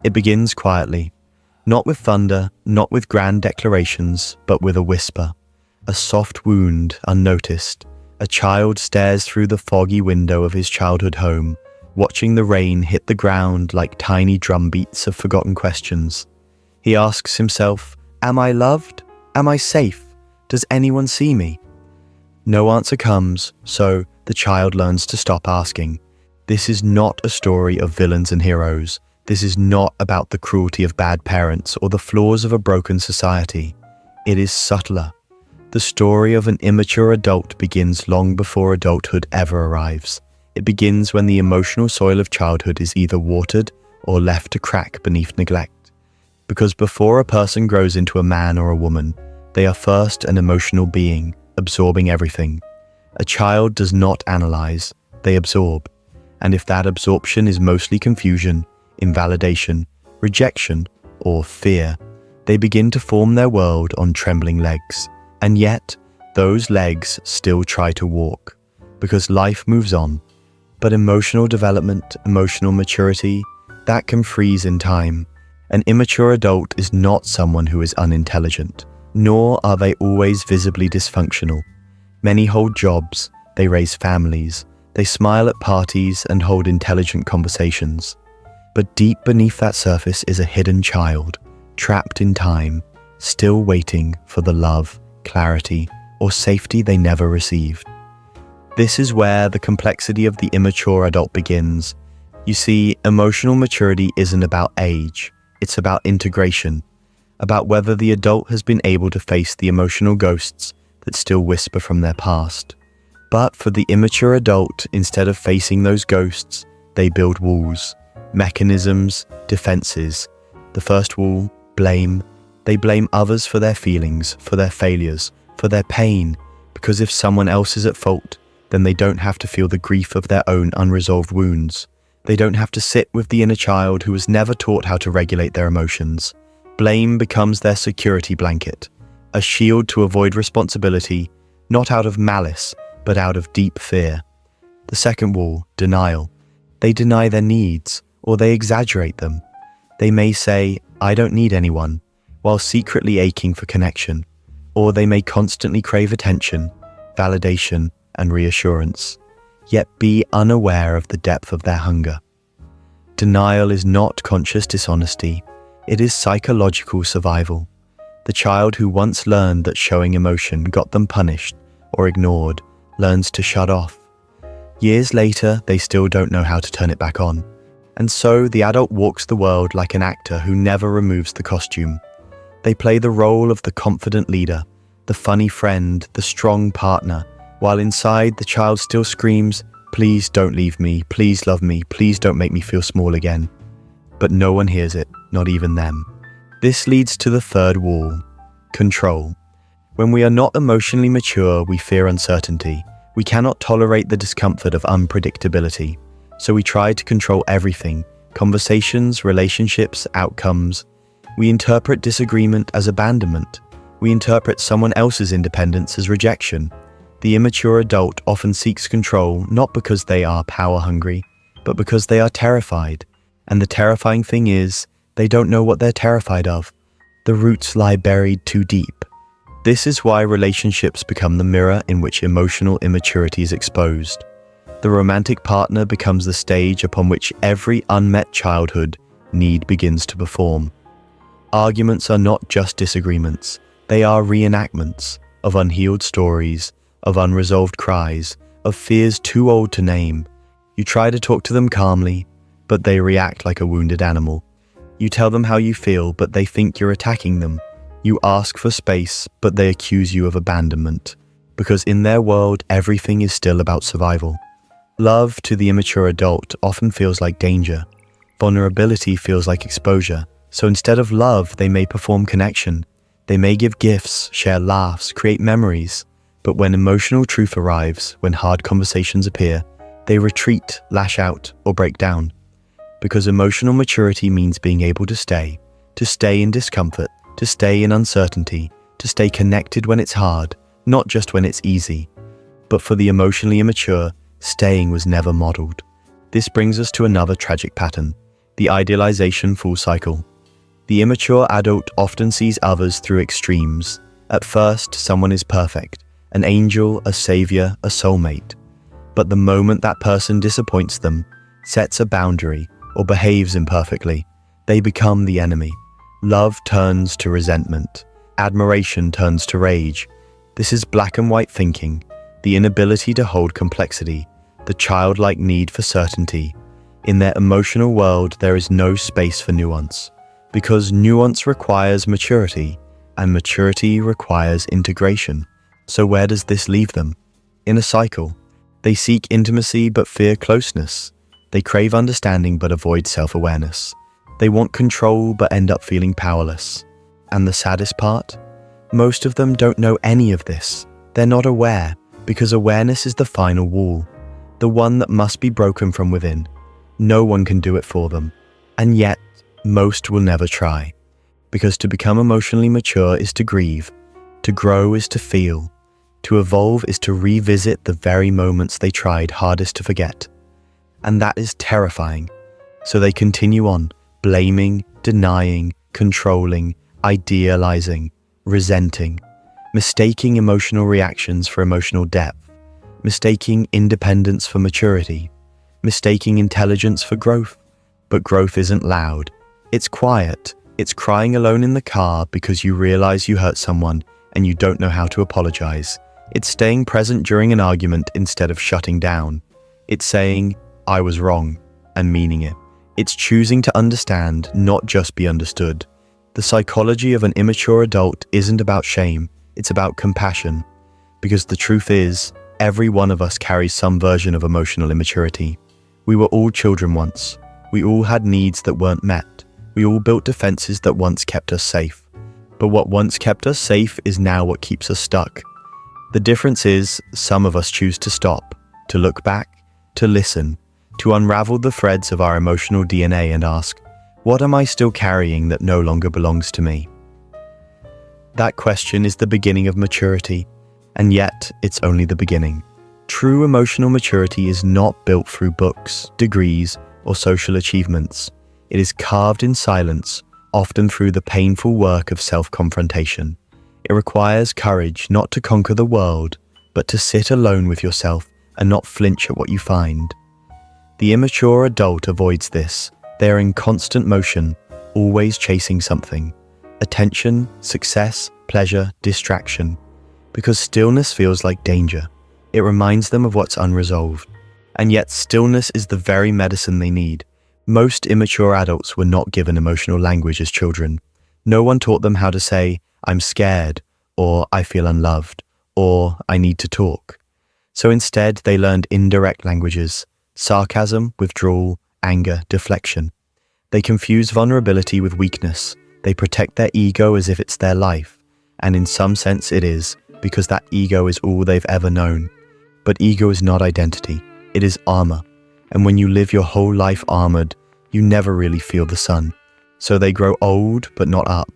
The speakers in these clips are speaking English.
It begins quietly, not with thunder, not with grand declarations, but with a whisper, a soft wound unnoticed. A child stares through the foggy window of his childhood home, watching the rain hit the ground like tiny drumbeats of forgotten questions. He asks himself, am I loved? Am I safe? Does anyone see me? No answer comes, so the child learns to stop asking. This is not a story of villains and heroes. This is not about the cruelty of bad parents or the flaws of a broken society. It is subtler. The story of an immature adult begins long before adulthood ever arrives. It begins when the emotional soil of childhood is either watered or left to crack beneath neglect. Because before a person grows into a man or a woman, they are first an emotional being, absorbing everything. A child does not analyze, they absorb. And if that absorption is mostly confusion, invalidation, rejection, or fear, they begin to form their world on trembling legs. And yet, those legs still try to walk, because life moves on. But emotional development, emotional maturity, that can freeze in time. An immature adult is not someone who is unintelligent, nor are they always visibly dysfunctional. Many hold jobs, they raise families, they smile at parties and hold intelligent conversations. But deep beneath that surface is a hidden child, trapped in time, still waiting for the love, clarity, or safety they never received. This is where the complexity of the immature adult begins. You see, emotional maturity isn't about age, it's about integration, about whether the adult has been able to face the emotional ghosts that still whisper from their past. But for the immature adult, instead of facing those ghosts, they build walls, mechanisms, defenses. The first wall, blame. They blame others for their feelings, for their failures, for their pain, because if someone else is at fault, then they don't have to feel the grief of their own unresolved wounds. They don't have to sit with the inner child who was never taught how to regulate their emotions. Blame becomes their security blanket, a shield to avoid responsibility, not out of malice, but out of deep fear. The second wall, denial. They deny their needs, or they exaggerate them. They may say, I don't need anyone, while secretly aching for connection, or they may constantly crave attention, validation, and reassurance, yet be unaware of the depth of their hunger. Denial is not conscious dishonesty, it is psychological survival. The child who once learned that showing emotion got them punished or ignored learns to shut off. Years later, they still don't know how to turn it back on. And so the adult walks the world like an actor who never removes the costume. They play the role of the confident leader, the funny friend, the strong partner, while inside the child still screams, please don't leave me, please love me, please don't make me feel small again. But no one hears it, not even them. This leads to the third wall, control. When we are not emotionally mature, we fear uncertainty. We cannot tolerate the discomfort of unpredictability. So we try to control everything, conversations, relationships, outcomes. We interpret disagreement as abandonment. We interpret someone else's independence as rejection. The immature adult often seeks control not because they are power-hungry, but because they are terrified. And the terrifying thing is, they don't know what they're terrified of. The roots lie buried too deep. This is why relationships become the mirror in which emotional immaturity is exposed. The romantic partner becomes the stage upon which every unmet childhood need begins to perform. Arguments are not just disagreements, they are reenactments of unhealed stories, of unresolved cries, of fears too old to name. You try to talk to them calmly, but they react like a wounded animal. You tell them how you feel, but they think you're attacking them. You ask for space, but they accuse you of abandonment, because in their world, everything is still about survival. Love to the immature adult often feels like danger. Vulnerability feels like exposure. So instead of love, they may perform connection. They may give gifts, share laughs, create memories. But when emotional truth arrives, when hard conversations appear, they retreat, lash out, or break down. Because emotional maturity means being able to stay in discomfort, to stay in uncertainty, to stay connected when it's hard, not just when it's easy. But for the emotionally immature, staying was never modeled. This brings us to another tragic pattern. The idealization full cycle. The immature adult often sees others through extremes. At first, someone is perfect, an angel, a savior, a soulmate. But the moment that person disappoints them, sets a boundary, or behaves imperfectly, they become the enemy. Love turns to resentment. Admiration turns to rage. This is black and white thinking, the inability to hold complexity, the childlike need for certainty. In their emotional world, there is no space for nuance, because nuance requires maturity, and maturity requires integration. So where does this leave them? In a cycle. They seek intimacy but fear closeness. They crave understanding but avoid self-awareness. They want control but end up feeling powerless. And the saddest part? Most of them don't know any of this. They're not aware, because awareness is the final wall, the one that must be broken from within. No one can do it for them. And yet, most will never try. Because to become emotionally mature is to grieve. To grow is to feel. To evolve is to revisit the very moments they tried hardest to forget. And that is terrifying. So they continue on, blaming, denying, controlling, idealizing, resenting, mistaking emotional reactions for emotional depth, mistaking independence for maturity, mistaking intelligence for growth. But growth isn't loud. It's quiet. It's crying alone in the car because you realize you hurt someone and you don't know how to apologize. It's staying present during an argument instead of shutting down. It's saying, I was wrong, and meaning it. It's choosing to understand, not just be understood. The psychology of an immature adult isn't about shame, it's about compassion. Because the truth is, every one of us carries some version of emotional immaturity. We were all children once. We all had needs that weren't met. We all built defenses that once kept us safe. But what once kept us safe is now what keeps us stuck. The difference is, some of us choose to stop, to look back, to listen, to unravel the threads of our emotional DNA and ask, what am I still carrying that no longer belongs to me? That question is the beginning of maturity, and yet it's only the beginning. True emotional maturity is not built through books, degrees, or social achievements. It is carved in silence, often through the painful work of self-confrontation. It requires courage not to conquer the world, but to sit alone with yourself and not flinch at what you find. The immature adult avoids this. They are in constant motion, always chasing something. Attention, success, pleasure, distraction. Because stillness feels like danger. It reminds them of what's unresolved. And yet stillness is the very medicine they need. Most immature adults were not given emotional language as children. No one taught them how to say, I'm scared, or I feel unloved, or I need to talk. So instead, they learned indirect languages, sarcasm, withdrawal, anger, deflection. They confuse vulnerability with weakness. They protect their ego as if it's their life. And in some sense it is, because that ego is all they've ever known. But ego is not identity. It is armor. And when you live your whole life armored, you never really feel the sun. So they grow old, but not up.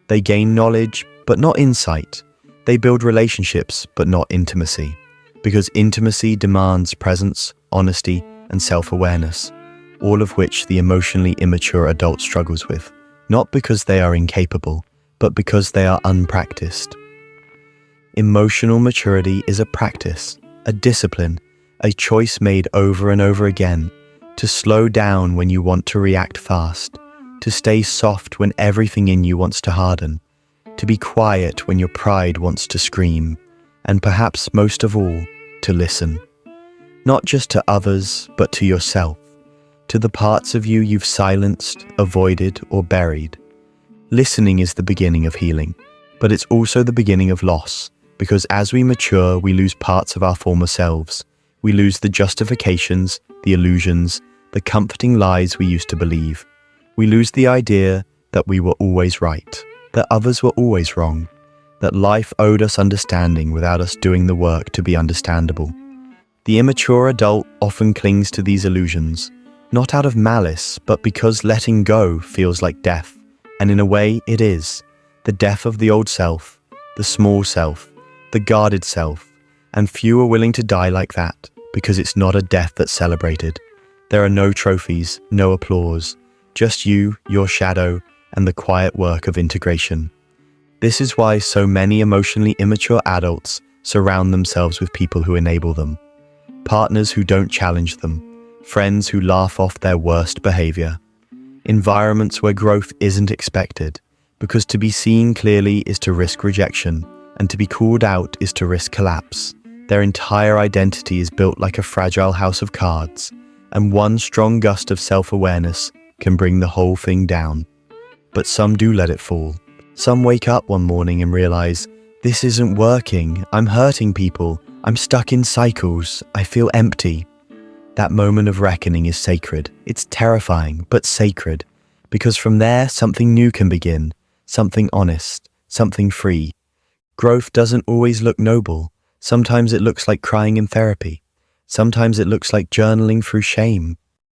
They gain knowledge, but not insight. They build relationships, but not intimacy. Because intimacy demands presence, honesty, and self-awareness, all of which the emotionally immature adult struggles with, not because they are incapable, but because they are unpracticed. Emotional maturity is a practice, a discipline, a choice made over and over again, to slow down when you want to react fast, to stay soft when everything in you wants to harden, to be quiet when your pride wants to scream, and perhaps most of all, to listen. Not just to others, but to yourself, to the parts of you you've silenced, avoided, or buried. Listening is the beginning of healing, but it's also the beginning of loss, because as we mature, we lose parts of our former selves. We lose the justifications, the illusions, the comforting lies we used to believe. We lose the idea that we were always right, that others were always wrong, that life owed us understanding without us doing the work to be understandable. The immature adult often clings to these illusions, not out of malice, but because letting go feels like death. And in a way, it is. The death of the old self, the small self, the guarded self, and few are willing to die like that, because it's not a death that's celebrated. There are no trophies, no applause, Just you, your shadow, and the quiet work of integration. This is why so many emotionally immature adults surround themselves with people who enable them. Partners who don't challenge them, friends who laugh off their worst behavior. Environments where growth isn't expected, because to be seen clearly is to risk rejection, and to be called out is to risk collapse. Their entire identity is built like a fragile house of cards, and one strong gust of self-awareness can bring the whole thing down. But some do let it fall. Some wake up one morning and realize, this isn't working, I'm hurting people, I'm stuck in cycles, I feel empty. That moment of reckoning is sacred. It's terrifying, but sacred, because from there something new can begin, something honest, something free. Growth doesn't always look noble. Sometimes it looks like crying in therapy. Sometimes it looks like journaling through shame.